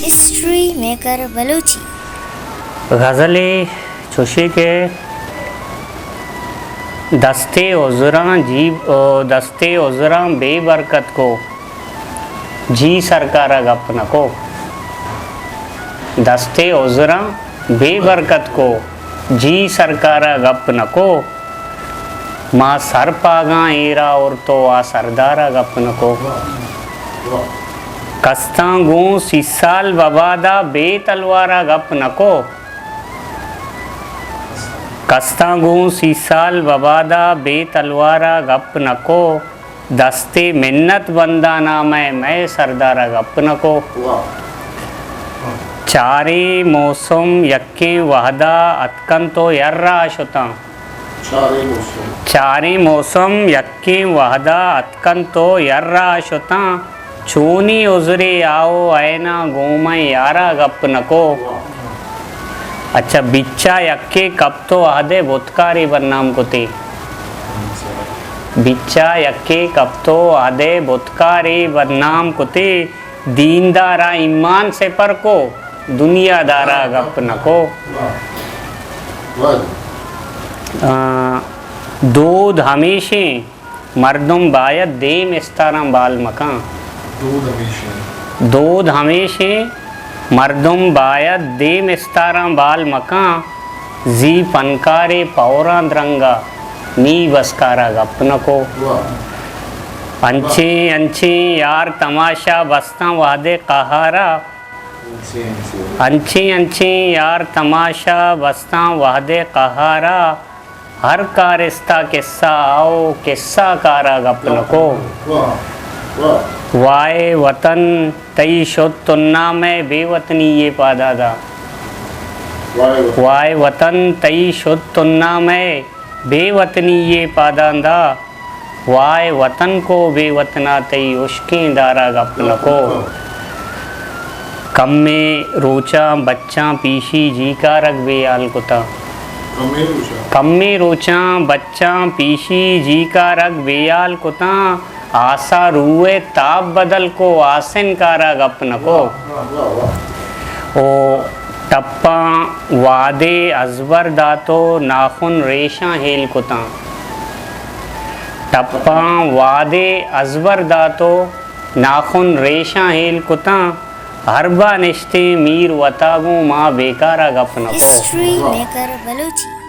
History maker Balochi गज़ले Chuschi के दस्ते उज़रा बेबरकत को जी सरकारा गप नको। दस्ते उज़रा बेबरकत को जी सरकारा गप नको। माँ सर पागा एरा और तो आ सरदारा गप नको। कस्तांगू सीसाल बबादा बे तलवारा गप नको। कस्तांगू सीसाल बबादा बे तलवारा गप नको। दस्ते मिन्नत बंदा नाम है मैं सरदारा गप नको। चारे मौसम यक्के वहदा अतकन तो यर्रा शुता। चारे मौसम यक्के वहदा अतकन तो यर्रा शुता। चूनी उजरे आओ ऐना गोमा यारा गप नको। अच्छा बिच्चा यक्के कब तो आधे बुतकारी बन्नाम कुती। बिच्चा यक्के कब तो आधे बुतकारी बदनाम कुती। दीनदारा ईमान से पर को दुनियादारा गप नको। दूध हमेशे मर्दुम बायत देम इस्तारा बाल मकान। दूध हमेशे मर्दुम बायत देम इस्तारा बाल मकान। जी फनकारे पौरा द्रंगा नी बसकारा गप नको। अंचे अंचे यार तमाशा बस्ता वादे कहारा। अंचे अंचे यार तमाशा बस्ता वादे कहारा। हर का रिश्ता किस्सा आओ किस्सा कारा गप नको। वाए वतन तई शुद्ध तुन्ना में बेवतनी ये पादादा। वाए वतन तई शुद्ध तुन्ना में बेवतनी ये पादादा। वाए वतन को बेवतना तई उश्के दारा गप नको। कम में रोचा बच्चा पीशी जी का रख बेयाल कुता। कम में रोचा बच्चा पीशी जी का रख बेयाल कुता। आशा रूए ताप बदल को आसिन कारा गप नको। ओ टप्पा वादे अजबर दातो नाखुन रेशा हेल कुता। टप्पा वादे अजबर दातो नाखुन रेशा हेल कुता। हरबा निश्ते मीर वतागू माँ बेकारा गप नको। History maker Balochi.